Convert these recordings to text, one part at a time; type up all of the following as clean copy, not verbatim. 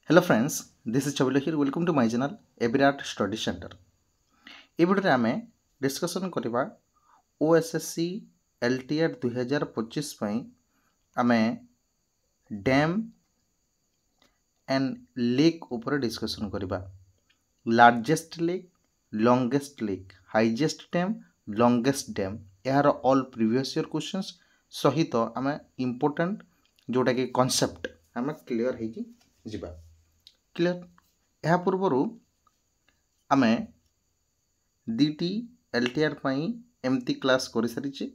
Hello friends, this is Chabilo here. Welcome to my channel Evirat Study Center. এই ভিডিওরে আমি discussion করিবা OSSC LTR 2025 ପାଇଁ ଆମେ dam and lake ऊपर discussion करिबा largest lake, longest lake, highest dam, longest dam यार all previous year questions सहित आमे इंपोर्टेंट जोटा कि कांसेप्ट आमे क्लियर हे कि जिबा क्लियर या पूर्व आमे दीटी एलटीआर पई एमती क्लास करि सारिछि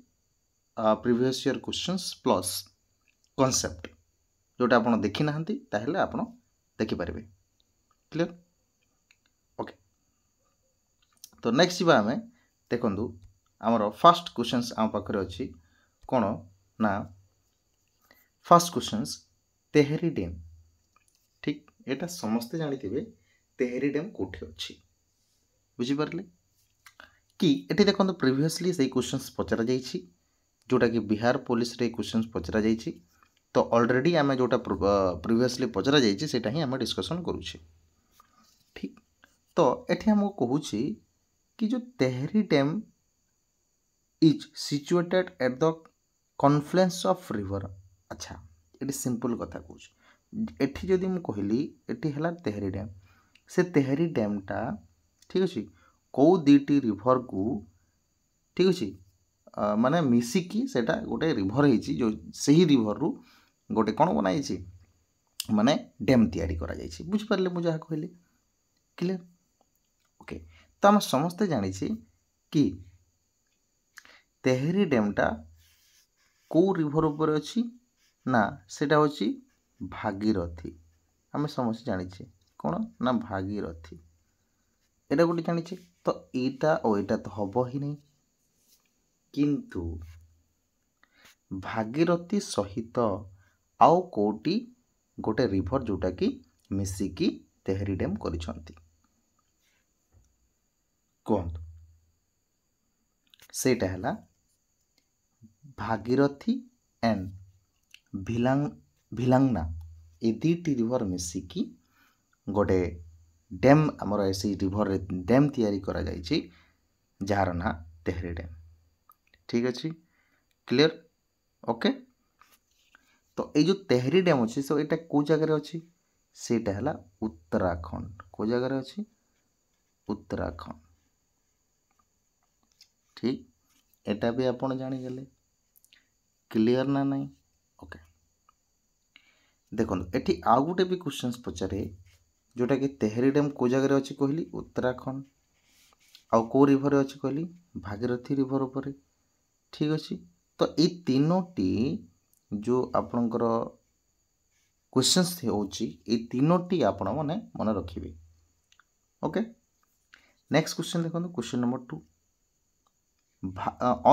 previous year questions plus concept जोटा आपण देखि नाहंती ताहेले आपण देखि पारिबे क्लियर ओके। तो नेक्स्ट जीवा आमे देखंदु हमर फर्स्ट क्वेश्चंस आम पाखरे अछि कोन ना फर्स्ट क्वेश्चंस तेहरी डैम ठीक एटा समस्ते जानिथिबे तेहरी डैम कोठी अछि बुझि परले कि एठी देखंदु प्रीवियसली सही क्वेश्चंस पचरा जाईछि जोटा कि बिहार पुलिस रे क्वेश्चंस पचरा जाईछि। तो ऑलरेडी आम जोटा प्रीवियसली पचरा जाइए सेटा ही आम डिस्कसन करुचे ठीक। तो एठी हम कहूची कि जो Tehri dam is situated at the Confluence of river. अच्छा ये सिंपल कथा कहूँ एठी जदि मु कहली एठी हला तेहरी डैम से तेहरी डैमटा ठीक अच्छे कौ दीटी रिभर को ठीक अच्छे माने मिसिकी सेटा गोटे रिभर होइछि जो सही रिभर रु गोटे कौन बनाई माने डैम तैयारी करा जाइछि बुझि पारले मु जहा कहली क्लियर ओके। तो हम समस्ते जानी कि तेहरी डैमटा को रिभर ऊपर अछि ना सेटा होछि भागीरथी आम समस्त जानी कौन ना भागीरथी एटा गोटे जानी। तो एटा और एटा तो हबो ही नहीं किंतु भागीरथी सहित आउ कोटी गोटे रिभर जोटा कि मिसिकी तेहरी डैम करिसंती कहंतु सेटा हला भागीरथी एंड भिलांगना ए दीटी रिभर मिसिकी गोटे डैम आमर ऐसी रिभर डैम तैयारी करा जाइछि जार ना तेहरी डैम ठीक अच्छे क्लियर ओके। तो ये जो तेहरी डैम अच्छी सो ये कौ जगार अच्छी सेटा है उत्तराखंड कौ जगार अच्छी उत्तराखंड ठीक एटा भी आपण जानीगले क्लियर ना नहीं ओके। देखो एटी आउ गोटे भी क्वेश्चन पचारे जोटा कि तेहरी डैम कौ जगार अच्छी कहली उत्तराखंड आउ कौ रिभर अच्छी कहली भागीरथी रिभर ऊपर ठीक अच्छे। तो ये तीनोटी जो आपणकर क्वेश्चंस होची ए तीनोटी आपण माने मन रखिबे ओके। नेक्स्ट क्वेश्चन देखो question number 2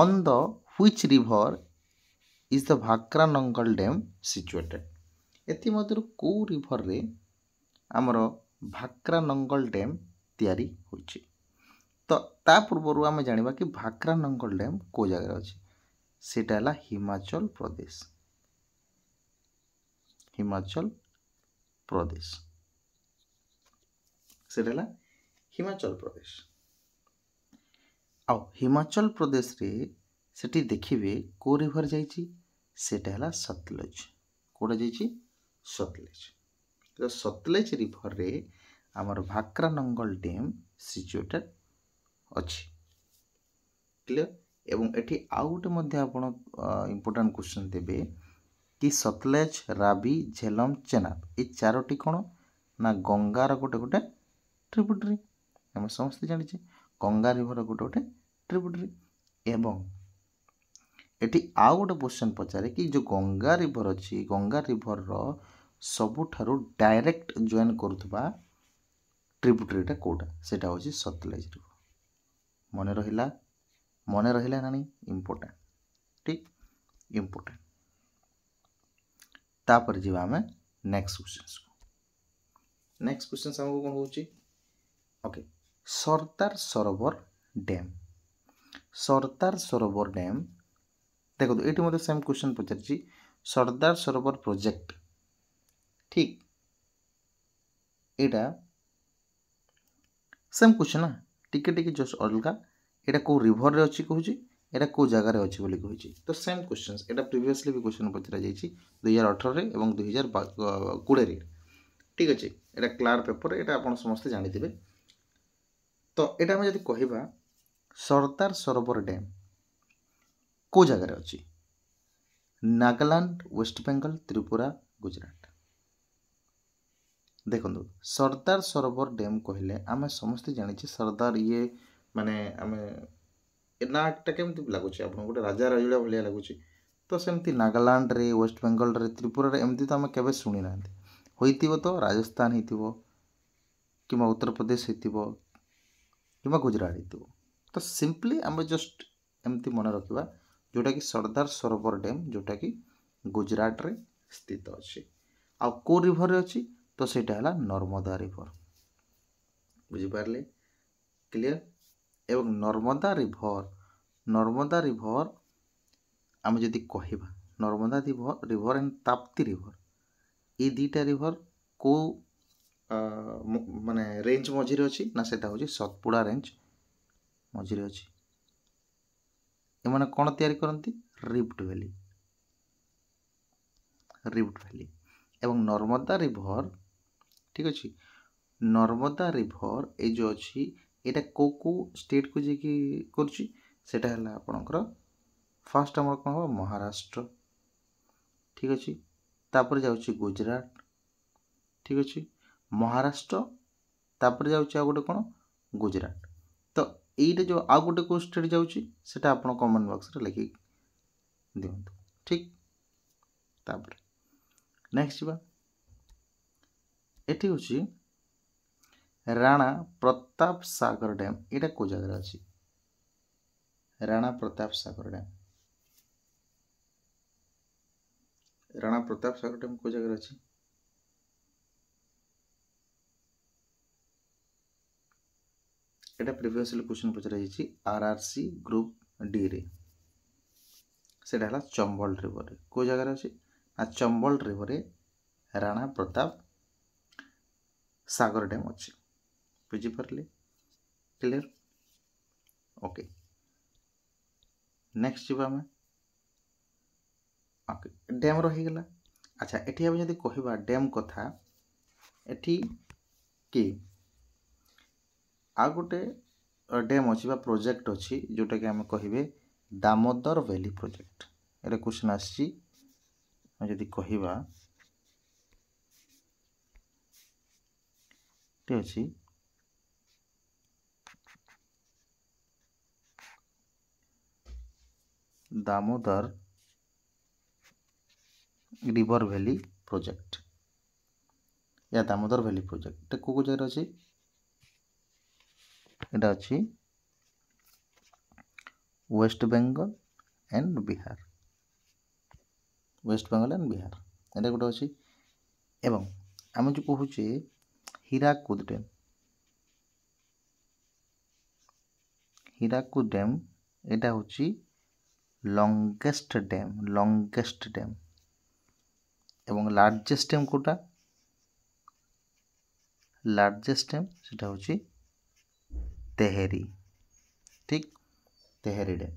on the which river is the Bhakra Nangal dam situated एथि मध्य को रिवर रे हमर भाक्रानंगल डैम तैयारी होची। तो ता पूर्व आम जानिबा कि भाक्रानंगल डैम को जगह अछि सेटा हला हिमाचल प्रदेश हिमाचल प्रदेश सेटा हला हिमाचल प्रदेश आ हिमाचल प्रदेश रे सेठी देखिबे को रिवर जाइछि सेटा हला सतलज कोडा जाइछि सतलज। तो सतलज रिवर रे हमर भाक्रानंगल डैम सिचुएटेड अछि क्लियर। एवं एठी आउ गोटे मध्य आपण इंपोर्टेंट क्वेश्चन देबे कि सतलेज रावी झेलम चेनाब ये चारोटी कौन ना गंगार गोटे गोटे ट्रिब्यूटरी आम समस्त जानी गंगा रिवर गोटे गोटे ट्रिब्यूटरी। एवं एठी आउ गोटे क्वेश्चन पचारे कि जो गंगा रिवर अच्छी गंगा रिवर सबुठारु डायरेक्ट जॉइन करुवा ट्रिब्यूटरीटा कोटा सेटा होची सतलेज रिवर मन रहिला ना नहीं इम्पोर्टेंट ठीक इम्पोर्टेंट। तापर जीवा हमें नेक्स्ट क्वेश्चन हमको कौन होची ओके। सरदार सरोवर डैम देखो ये मतलब सेम क्वेश्चन पचार सरदार सरोवर प्रोजेक्ट ठीक एटा सेम क्वेश्चन ना टिके टिके जस्ट अलगा एटा को रिवर रे अछि कहूची एटा को जगह रे अछि बोली कहूची तो सेम क्वेश्चंस एटा प्रीवियसली भी क्वेश्चन पचरा जाईची 2018 रे एवं 2020 रे ठीक अछि एटा क्लार पेपर एटा आपण समस्त जानि दिबे तो एटा हम जदि कहिबा सरदार सरोवर डैम को जगह रे अछि नागालैंड वेस्ट बेंगल त्रिपुरा गुजरात देखो सरदार सरोवर डैम कहले आम समस्त जानी सरदार ये माने आम नाटा केमती लगुच आप गोटे राजा राजुड़ा भाया लगुच तो सेमती नागालैंड रे वेस्ट बेंगल रे त्रिपुरा रे एमती तो आम केबे शुणी ना होइतिबो तो राजस्थान होइतिबो किंवा उत्तर प्रदेश होइतिबो किंवा गुजरात होइतिबो तो सिंपली आम जस्ट एमती मन रखिबा जोटा कि सरदार सरोवर डैम जोटा कि गुजरात रे स्थित अछि आ को रिवर रे अछि तो सेटा हला नर्मदा रिवर बुझी पारले क्लियर एवं नर्मदा रिवर आम जदि कहिबा Narmada river and Tapti river ये दीटा रिवर को माने रेंज मझिरे अछि ना सेटा होछि सतपुड़ा रेंज मझिरे अछि एमाने कोन तयारी करंती रिफ्ट वैली एवं नर्मदा रिवर ठीक अछि नर्मदा रिवर ए जो अछि एटा को स्टेट को जे कि करछि सेटा हला आपनकर फर्स्ट हमर कोन हो महाराष्ट्र ठीक अछि तापर जाउछि गुजरात ठीक अछि महाराष्ट्र तापर जाउछि आ गोटे कोन गुजरात तो एइटा जो आ गोटे को स्टेट जाउछि सेटा आपन कमेंट बॉक्स रे लिखि दियंतु ठीक तापर नेक्स्ट बा एठी होछि राणा प्रताप सागर डैम एटा को जगह अछि राणा प्रताप सागर डैम को जगह अछि एटा प्रीवियसली क्वेश्चन पचरा जाईची आरआरसी ग्रुप डी रे सेटा हला चंबल रिवर रे को जगह अछि आ चंबल रिवर रे राणा प्रताप सागर डैम अछि बुझी परले क्लियर ओके नेक्स्ट जीवा में ओके डैम रही गला अच्छा एठी हम जदि कहिबा डैम कथा एठी कि आ गोटे डैम अछि बा प्रोजेक्ट अछि जोटा कि हम कहिबे Damodar valley project array question आछि हम जदि कहिबा ठीक अछि दामोदर रिवर वैली प्रोजेक्ट या दामोदर वैली प्रोजेक्ट को जगह अछि एटा अछि वेस्ट बेंगल एंड बिहार एटा गोटे अछि एवं आम जो कहूचे हीराकुद डैम एटा होची लॉन्गेस्ट डैम एवं लार्जेस्ट डैम कोटा सेटा होची तेहेरी ठीक तेहेरी डैम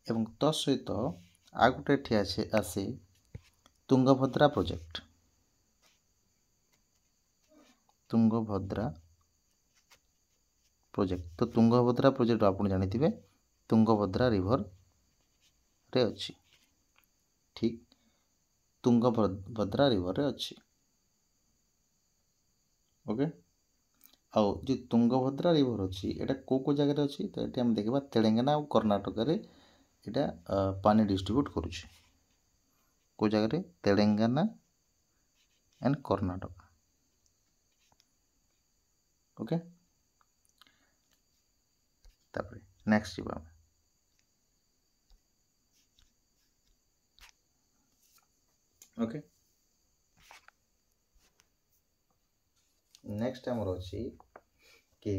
एवं तो सहित आ गोटे ठी आसे तुंगभद्रा प्रोजेक्ट तो तुंगभद्रा प्रोजेक्ट आपण जानिथिबे तुंगभद्रा रिवर रे अछि ठीक तुंगभद्रा रिवर रे अछि ओके आउ जो तुंगभद्रा रिवर अछि एटा को जगह रे अछि तो एटी हम देखबा तेलंगाना और कर्नाटक रे एटा पानी डिस्ट्रीब्यूट करूछि को जगह रे तेलंगाना एंड कर्नाटक ओके तापर नेक्स्ट जीवा ओके नेक्स्ट हमर अछि कि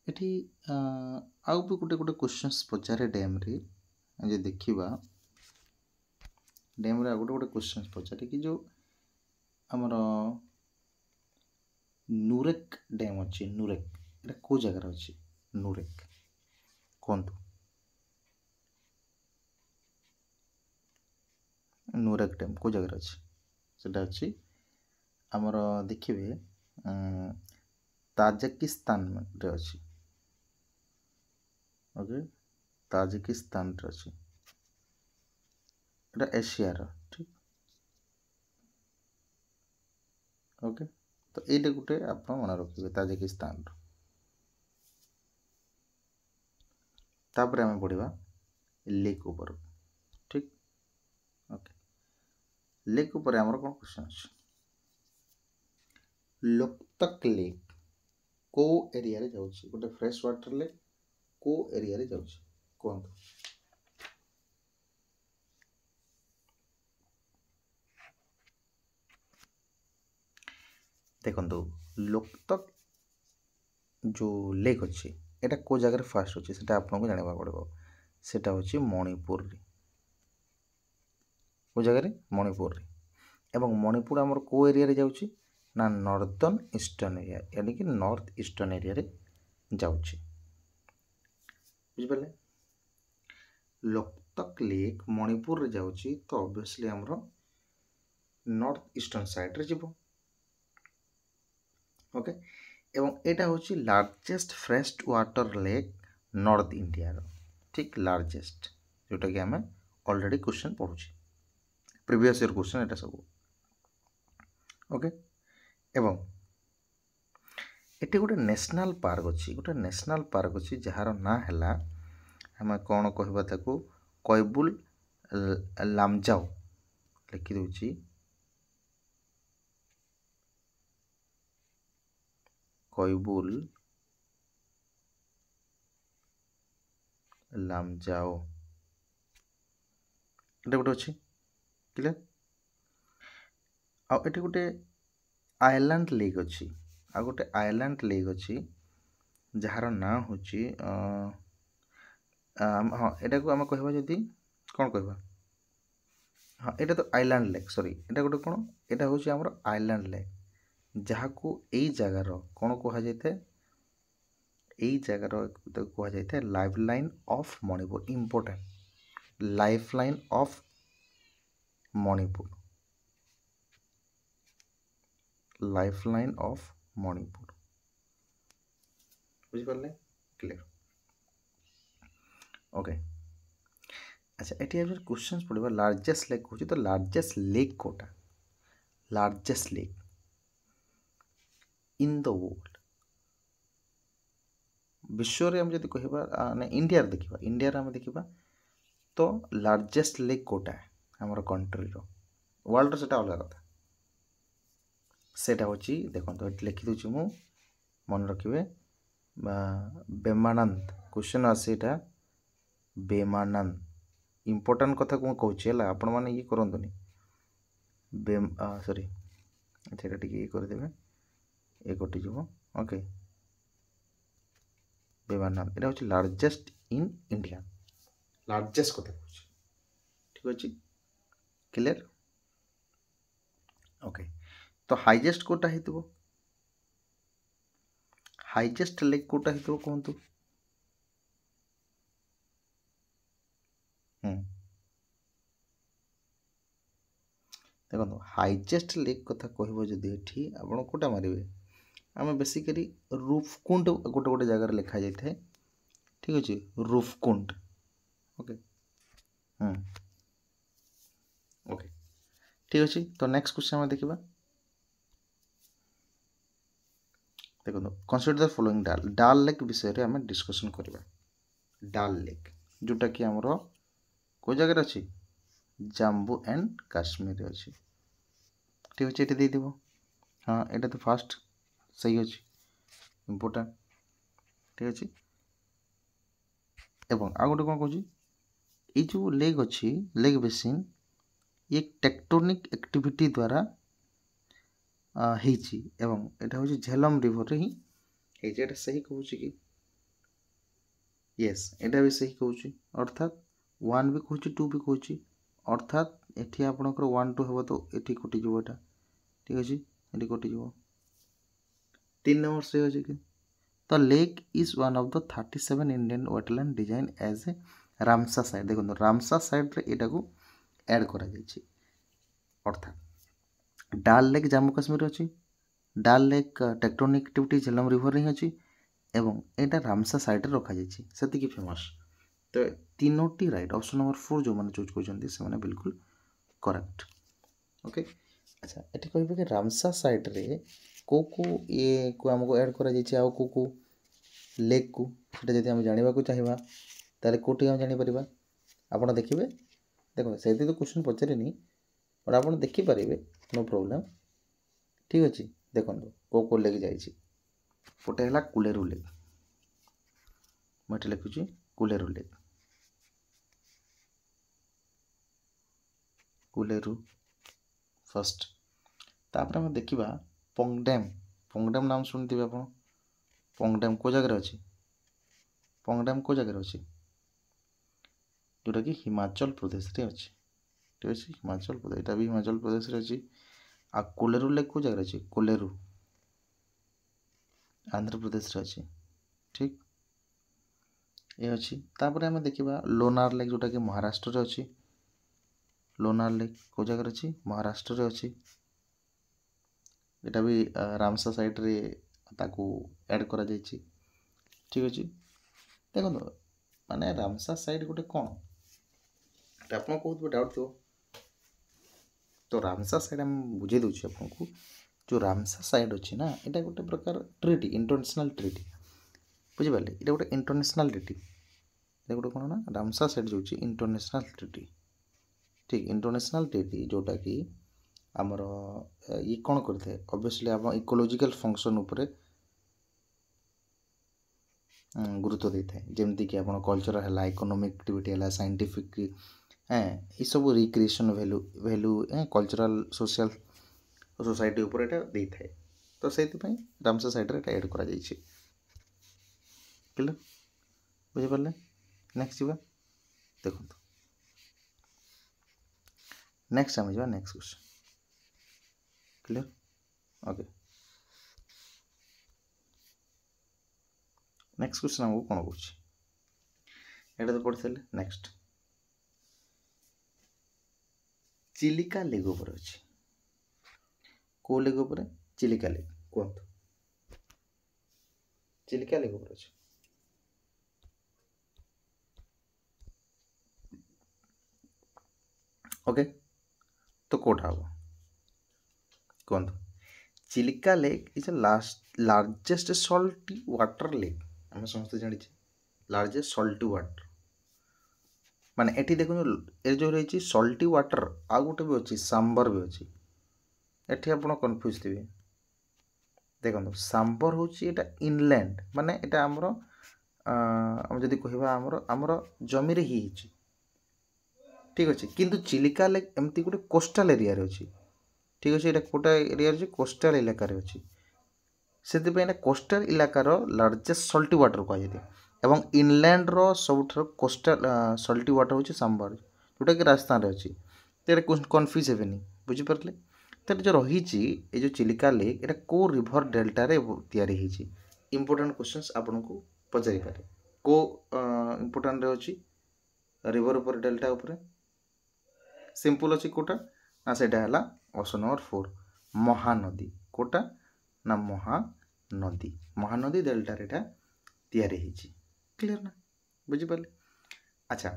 एठी आउ भी गोटे क्वेश्चंस पचारे डैम रे जे देखिबा डैम रे गोटे गोटे क्वेश्चन पचारे कि जो आमर नूरेक डैम अच्छी नूरेक एटा को जगार अच्छी नूरेक कहतु नूरेक डैम को जगार अच्छी सेटा अच्छी आमर देखिए ताजिकिस्तान रे अच्छी ओके ताजिकिस्तान रे अच्छी एटा एशिया रो ठीक ओके तो ये गोटे आप मन रखिए ताजिकिस्तान तापर आम पढ़ा लेक ऊपर ठीक ओके लेक ऊपर आमर कौन क्वेश्चन अच्छे लोकतक लेक को एरिया रे जाउछि गोटे फ्रेश वाटर लेक को एरिया रे जाउछि कहतु देखो लोकतक जो लेक अच्छी एटा को जगह फास्ट अच्छे से आपको जानवा पड़ो सेटा हूँ मणिपुर को जगह मणिपुर एवं मणिपुर आमर को एरिया रे जाउछि ना नॉर्दर्न ईस्टर्न एरिया यानी कि नॉर्थ ईस्टर्न एरिया रे जाउछि बुझिपाले लोकतक लेक मणिपुर रे जाउछि तो ऑब्वियसली आमर नॉर्थ ईस्टर्न साइड रे जिवो ओके एवं एटा हूँ largest fresh water lake north India ठीक लार्जेस्ट जोटा कि आम ऑलरेडी क्वेश्चन पढ़ुचे प्रीवियस ईयर क्वेश्चन एटा सब ओके एवं एटी गोटे नेशनल पार्क अच्छी गोटे नेशनल पार्क अच्छी जार ना है आम कौन कहवा ताकू कैबुल लामजाओ लिखिदे कैबुल लामजाओ एटा गोटे अच्छी क्लियर आउ एटी गोटे आइलैंड लेक अच्छी आ गोटे आइलैंड लेक अच्छी जार ना हूँ हाँ एटा को आम कहवा जदि कौन कहवा हाँ एटा तो आइलैंड लेक सॉरी एटा गोटे कौन एटा हूँ आमर आइलैंड लेक जहाँ को यही जगार कौन कह जाए यही जगार कह जाए life line of Manipur important life line of Manipur life line of Manipur बुझिपारे क्लियर ओके अच्छा ये क्वेश्चन पड़ा लार्जेस्ट लेक हो तो लार्जेस्ट लेक कोटा largest lake in the world विश्व रे हम जदि कहबा ना इंडिया देखिबा इंडिया रे हम देखिबा तो लार्जेस्ट लेक कोटा है हमर कंट्री रो वर्ल्ड रो सेटा अलग कथा सेटा होची देखो तो लिखि दोची मु मन रखिबे बेमानंद क्वेश्चन आसेटा बेमानंद इम्पोर्टेंट कथा को कहूँ है आपण मैंने ये करतुनि सॉरी अच्छा टिके ये करदेवे ये कटिज ओके बेमानंद यहाँ हूँ लार्जेस्ट इन इंडिया लार्जेस्ट कथा कहूँ ठीक अच्छे क्लियर ओके तो हाइजेस्ट कोटा हो हाइजेस्ट लेक कोटा हो कहतु देखो हाइजेस्ट लेक कथा कह जदि आप कोटा मारे आम बेसिकली रूफकुंड गोटे गोटे जगार लिखा जाए ठीक अच्छे रूफकुंड ओके ओके ठीक अच्छे तो नेक्स्ट क्वेश्चन आम देखा देखो कंसीडर द फॉलोइंग डाल डाल लेक विषय रे आम डिस्कशन करवा डाल लेक जोटा कि आमर को जगह अच्छी जम्मू एंड काश्मीर अच्छी ठीक अच्छे ये देदेव हाँ यहाँ तो फास्ट सही अच्छी इम्पोर्टेंट ठीक अच्छे एवं आ गोटे कौन कहूँ ये जो लेक अच्छी लेक बेसिन ये टेक्टोनिक एक्टिविटी द्वारा होती एवं यहाँ हूँ झेलम रिवर रे ही सही कहूँ कि यस यहाँ भी सही कहूँ अर्थात 1 भी कहूँ 2 भी कहूँ अर्थात एठी आपणकर 1 2 हेबो तो एठी कटि जबो एटा ठीक अछि एठी कटि जबो 3 नंबर से अछि कि तो lake is one of the 37 Indian wetland design as a Ramsar site देखो रामसा साइट रे एटा को ऐड करा जायछि अर्थात डाल लेक जम्मू कश्मीर अछि डाल lake tectonic activity Jhelum river रे अछि एवं एटा रामसा साइट रे रखा जायछि सेति की फेमस तो तीनोटी राइट ऑप्शन नंबर 4 जो माने चूज करछन्ती से माने बिल्कुल करेक्ट ओके अच्छा एठी कहबे कि रामसा साइट रे को ये को हमको ऐड करा जायछि आ को लेक को सेटा जदि हम जानिबा को चाहिबा ताले कोठी हम जानि परिबा आपण देखिबे देखो सेति तो क्वेश्चन पचरेनी और आपण देखि परिबे नो प्रॉब्लम ठीक अछि देखंतु को लेक जायछि गोटे हला कुलेरु लेक मटे लिखुछि कुलेरु लेक कुलेरु फर्स्ट तापर हम देखिबा पोंगडेम नाम सुनथिबे आपण पोंगडेम को जगह अछि पोंगडेम को जगह अछि जोटा कि हिमाचल प्रदेश रे अछि ठीक अछि हिमाचल प्रदेश एटा भी हिमाचल प्रदेश रे अछि आ कुलेरु लेक को जगह अछि कुलेरु आंध्र प्रदेश रे अछि ठीक ये अछि तापर हम देखिबा लोनार लेक जोटा कि महाराष्ट्र रे अछि लोनार लेक को जगह अछि महाराष्ट्र रे अछि एटा भी रामसा साइट रे ताकू ऐड करा जायछि ठीक अछि देखो माने रामसा साइट गोटे कोन एटा आपन बहुत डाउट थो तो रामसा साइट हम बुझे दोछि आपन को जो रामसा साइट अछि ना एटा गोटे प्रकार ट्रीटी इंटरनेशनल ट्रीटी बुझि पाले एटा गोटे इंटरनेशनल ट्रीटी एटा गोटे कोन ना रामसा साइट जो अछि इंटरनेशनल ट्रीटी ठीक इंटरनेशनल ट्रीटी जोटा कि आमर ये कौन करते ऑब्वियसली आप इकोलॉजिकल फंक्शन उपरे गुरुत्व देता है जमती कि आप कल्चर है इकोनॉमिक एक्टिविटी है साइंटिफिक ये सब recreation value value cultural social society ऊपर एटा देता है तो से रामसा साइट रे एटा ऐड करा जायछि क्लियर बुझि पाले नेक्स्ट जीवा देखो नेक्स्ट हम जीवा next question clear okay next question हमको कौन पूछे एटा तो पढ़ते नेक्स्ट चिलिका लेक ऊपर अछि को लेक ऊपर चिलिका लेक कोन चिलिका लेक ऊपर अछि ओके तो कोठा हो कौन Chilika lake is a largest salty water lake हम समस्त जानि लार्जेस्ट सॉल्टी वाटर माने एठी देखो ए जो रही सॉल्टी वाटर आ गोटे भी अच्छी सांबर भी अच्छी एठी आपण कंफ्यूज थिबे देखो सांबर होची एटा इनलैंड माने एटा हमरो हम जदी कहबा हमरो जमी रे ही हिची ठीक अछि किंतु चिलिका लेक एमती गोटे कोस्टल एरिया रे अछि ठीक अछि एटा कोटा एरिया रे कोस्टल इलाका रे अछि सेति पे एटा कोस्टल इलाका रो लार्जेस्ट सॉल्टी वाटर को आइते एवं इनलैंड रो सबथर कोस्टल सॉल्टी वाटर होची सांबर जोटा कि राजस्थान रे अछि तेरे कंफ्यूज हेबेनी बुझि परले तेरे जो रहिची ए जो चिलिका लेक एटा को रिवर डेल्टा रे तयारी हिची इंपोर्टेंट क्वेश्चंस आपन को पचारि पारे को इंपोर्टेंट रे अछि रिवर ऊपर डेल्टा ऊपर सिंपल अछि कोटा ना सेटा हला ऑप्शन नंबर 4 महानदी कोटा ना महानदी डेल्टा रेटा तयारी हिची क्लियर ना बुझि पाले अच्छा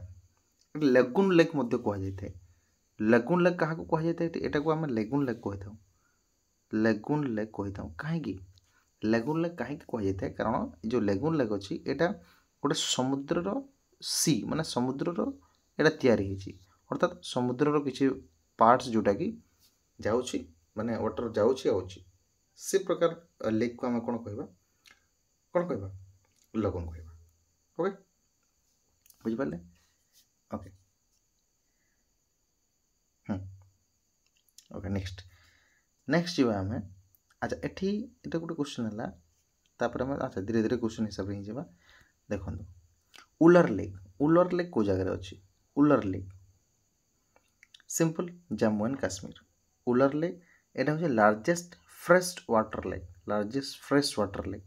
लेगुन लेक मध्य कह जाय लेगुन लेक कहा को कह जाय एटा को हम लेगुन लेक कहै थाउ लेगुन लेक कहै थाउ काहे कि लेगुन लेक काहे कह जाय कारण जो लेगुन लेक अछि एटा गोटे समुद्र रो सी माने समुद्र रो एटा तयारी हिची अर्थात समुद्र रो किछि पार्ट्स जोटा कि जाउछि माने वाटर जाउछि आउछि से प्रकार लेक को हम कोन कहबा लगन कहबा ओके बुझि पाले ओके ओके नेक्स्ट जीवा हमें अच्छा एठी एटा गोटे क्वेश्चन हला तापर हम अच्छा धीरे धीरे क्वेश्चन हिसाब रे जीवा देखंतु उलर लेक को जगह रे अछि Wular lake simple Jammu and Kashmir Wular lake एटा हूँ largest fresh water lake largest fresh water lake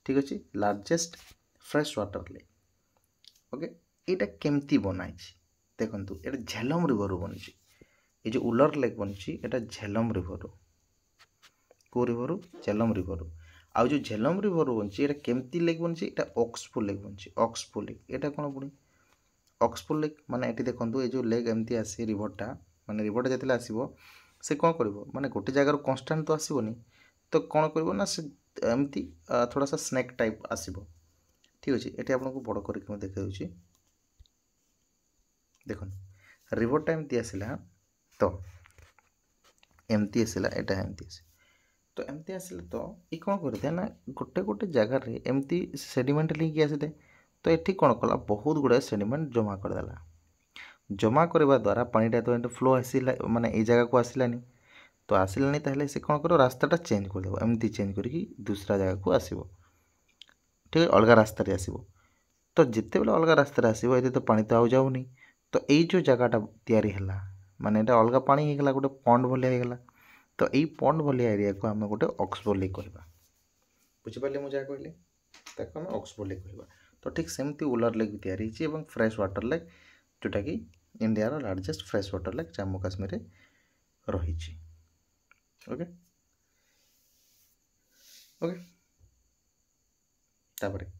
ठीक अच्छे largest fresh water lake okay यहाँ केमती बनाई देखु ये झेलम रिवर बनी ये जो उलर लेक बनी ये झेलम रिवर को रिवर झेलम रिवर आउ जो झेलम रिवर बनी ये केमती लेक बनी ये ऑक्सबो लेक बनी ऑक्सबो लेक यहाँ कौन पुणी ऑक्सबो लेक माने ये देखो ये जो लेक एमती आसे रिवरटा माने रिवरटा जो आसो से कौन कर माने गोटे जगार कन्स्टाट तो आसोनी तो कौन कर ना से एमती थोड़ा सा स्नैक टाइप आसो ठीक अच्छे ये आपको बड़ करके देखा देख रिवरटा एमती आसला तो एमती आसला यहाँ एमती आस तो एमती आसला तो ये कौन करता ना गोटे गोटे जगार एमती सेडिमेंट लिंक आसी था तो ये कौन कला बहुत गुड़ाए सेडिमेंट जमा करदेला जमा करने द्वारा पानीटा तो ये फ्लो आसला माने ये जगह को आसलानी तो आसलानी ताहले से कौन कर रास्ताटा चेंज करदेव एमती चेंज करके दूसरा जगह को आसो ठीक है अलग रास्तार आसो तो जिते बेले अलग रास्तार आसो ये तो पानी तो आउ जाऊनी तो ये जो जगहटा तैयारी है माने ये अलग पानी होगला गोटे पंड भाया होगला तो यही पंड भाया एरिया को आम गोटे ऑक्सबो लेक कहवा बुझिपारे मुझे जहाँ कहली ताको आम ऑक्सबो लेक कहवा तो ठीक सेमती उलर लेक भी तैयारी होती फ्रेश वाटर लेक जोटा कि India largest fresh water lake Jammu Kashmir रही ओके ओके तापरे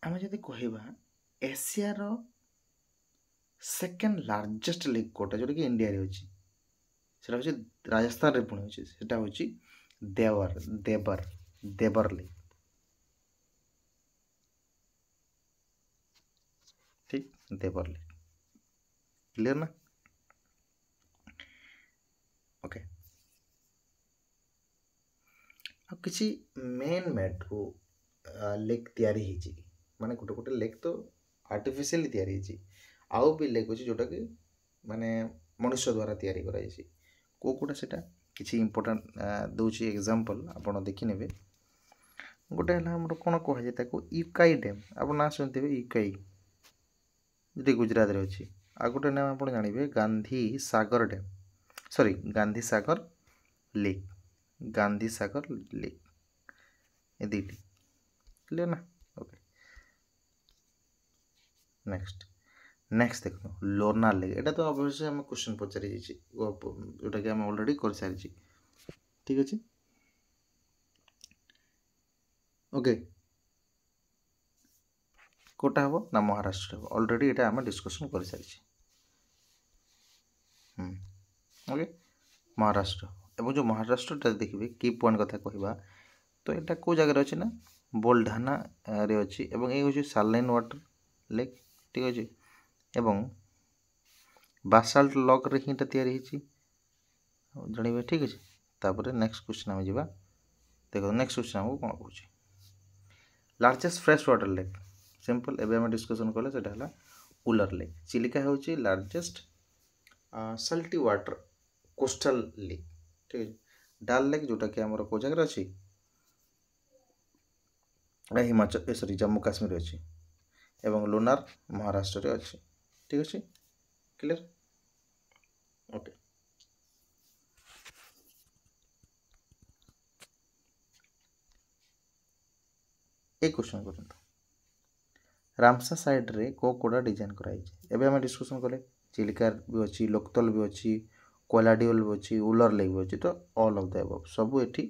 आम जदि कहवा एशियार सेकेंड लार्जेस्ट लेक कोटा जोटा कि इंडिया रे अछि सेटा होछि राजस्थान रे पुणी होछि सेटा होछि देवर देवर देवर लेक ठीक देवर लेक क्लियर ना ओके आ किसी मेन मेड रो लेक तैयारी होछि माने गोटे गोटे लेक तो आर्टिफिशियली तैयारी होछि आउ भी लेक अच्छे जोटा कि माने मनुष्य द्वारा तैयारी कराई को कोटा सेटा किसी इंपोर्टेंट दूसरी एग्जांपल आपण देखि नेबे गोटे है हमर कोन कह जाय ताको यूकाई डैम आप ना सुनते यूकाई जे गुजरात रे अछि आ गोटे नाम आपण जानिबे Gandhi Sagar dam sorry Gandhi Sagar lake Gandhi Sagar lake ए दीटी क्लियर ना ओके नेक्स्ट देखो लोनार लेक एटा तो अवश्य हम क्वेश्चन पचारि जोटा कि हम ऑलरेडी कर सारी ठीक अच्छे ओके कोटा हम ना महाराष्ट्र हम ऑलरेडी ये आम डिस्कसन कर सारी ओके महाराष्ट्र एवं जो महाराष्ट्र देखिए की पॉइंट कथा कहवा तो यहाँ कौ जगह अच्छे ना बोलढाना रे अच्छी एवं ये हूँ सालाइन वाटर लेक ठीक अच्छे एवं बासाल्ट लक रे हिटा तैयारी जानवे ठीक अच्छे तापर नेक्स्ट क्वेश्चन आम जा देखो नेक्स्ट क्वेश्चन आमको कौन कहे largest fresh water lake simple एवं आम डिस्कसन कले है उलर लेक चिलिका हूँ largest salty water coastal lake ठीक है डाल लेक जोटा कि आम कौ जगह अच्छी हिमाचल सॉरी जम्मू काश्मीर अच्छी एवं लोनार महाराष्ट्र अच्छी ठीक अच्छे क्लियर ओके एक क्वेश्चन कर रामसा साइड रे को कोड़ा डिजाइन कराई एबे हम डिस्कशन कले चिलिका भी अच्छी लोकतल भी अच्छी कोलाडियोल भी अच्छी उलर लेक भी अच्छी तो ऑल ऑफ द अबव सब एठी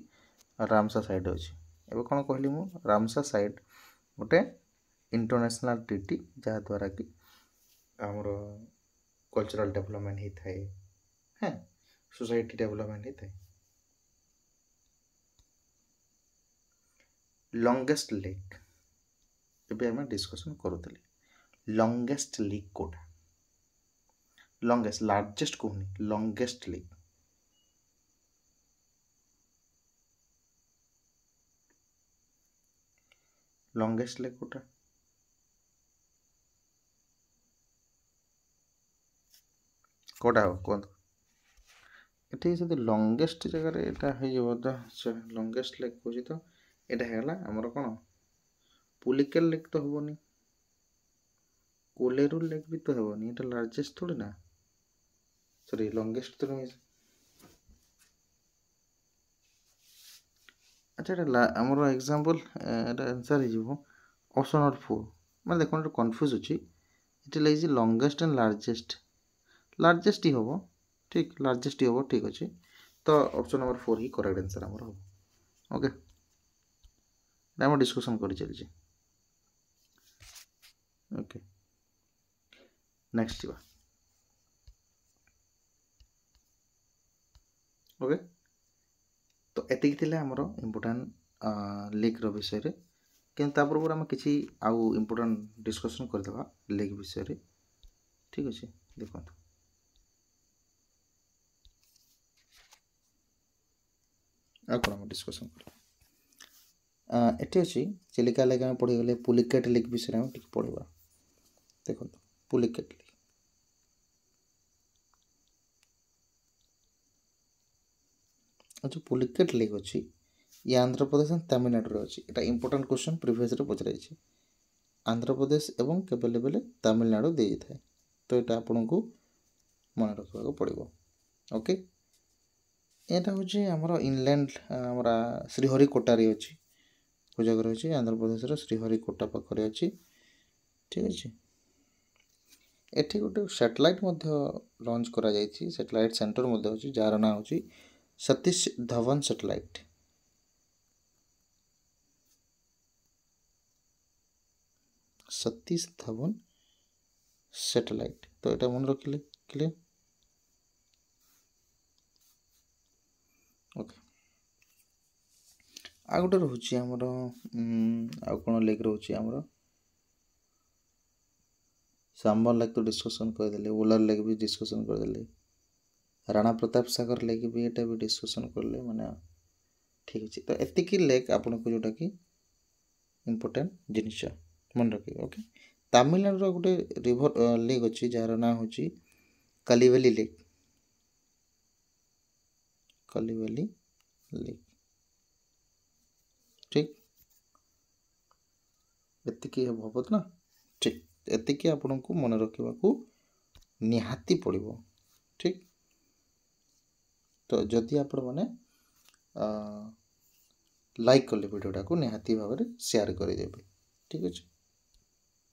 रामसा साइड अच्छी एबे कौन कहली मु रामसा साइड गोटे इंटरनेशनल ट्रिटी जहाँ द्वारा कि आमर कल्चरल डेवलपमेंट होता है हाँ सोसाइटी डेवलपमेंट होता है लॉन्गेस्ट लेक एबे हम डिस्कशन करूतले लॉन्गेस्ट लेक कोटा लॉन्गेस्ट लार्जेस्ट कहूनी लॉन्गेस्ट लेक लॉन्गेस्ट लेक कोटा कोटा हो कहतु ये जब लॉन्गेस्ट जगह यहाँ लॉन्गेस्ट लेक कह तो यहाँ है आमर कौन पुलिकेल लेक तो हेनी कोलेरू लेक भी तो हेनी ये लार्जेस्ट थोड़ी ना सॉरी लॉन्गेस्ट तो नहीं। अच्छा এটা ଆମର ଏକ୍ଜାମ୍ପଲ୍ ଏଇଟା ଆନ୍ସର୍ ହେଇଯିବ ଅପସନ୍ ନମ୍ବର 4 ମାନେ ଦେଖନ୍ତୁ ଏଇଟା କନଫ୍ୟୁଜ୍ ଅଛି ଏଠି ଲାଗିଛି ଲଙ୍ଗେଷ୍ଟ ଆଣ୍ଡ ଲାର୍ଜେଷ୍ଟ ହିଁ ହେବ ଠିକ୍ ଲାର୍ଜେଷ୍ଟ ହିଁ ହେବ ଠିକ୍ ଅଛି ତ ଅପସନ୍ ନମ୍ବର 4 ହିଁ କରେକ୍ଟ ଆନ୍ସର୍ ଆମର ହେବ ଓକେ এটা আমরা ডিসকশন করে চালিছি ओके नेक्स्ट ଯିବା ओके तो एतिक थिले हमर इम्पोर्टेंट लीग रो विषय रे किंतु ता पूर्व हम किछि आउ इम्पोर्टेंट डिस्कशन कर देबा लीग विषय रे ठीक अछि देखंतु आ कोन हम डिस्कशन कर एटी अछि चिलिका लेग हम पढि गले पुलिकेट लीग विषय हम ठीक पढिबा देखंतु पुलिकेट लीग अच्छा पुलिकेट लीग अछि ये आंध्र प्रदेश और तमिलनाडु रे अछि एटा इंपोर्टेंट क्वेश्चन प्रीवियस रे पचराई छी आंध्र प्रदेश एवं केबेले बेले तमिलनाडु दे थाए तो एटा आपन को मन रखबा को पड़िबो ओके एटा होछि हमर इनलैंड हमरा श्रीहरिकोटा रे अछि जगह अछि आंध्र प्रदेश रे श्रीहरिकोटा पाखरे अछि ठीक अछि एठी गोटे सैटेलाइट मध्ये लॉन्च करा जायछि सैटेलाइट सेंटर मध्ये अछि जार ना होछि सतीश धवन सैटेलाइट सतीश धवन सैटेलाइट तो एटा मन रखिले क्लियर ओके आ गोटे रहउछि हमरो आ कोन लेग रहउछि हमरो सांबर लेग तो डिस्कशन कर देले ओलर लेग भी डिस्कशन कर देले राणा प्रताप सागर लेग भी एटा भी डिस्कशन करले माने ठीक अछि तो एतिकी लेग आपन को जोटा कि इंपोर्टेंट जिनिस मन रखिए ओके तमिलनाडु रो गोटे रिवर लेग अछि जार ना होछि कलिवेली लेग ठीक एतिकी हबत ना ठीक एतिकी आपन को मन रखिबा को निहाती पड़िबो ठीक तो जदि आपण माने लाइक कले वीडियोटा को निहाती भाव में शेयर कर देबे ठीक अछि।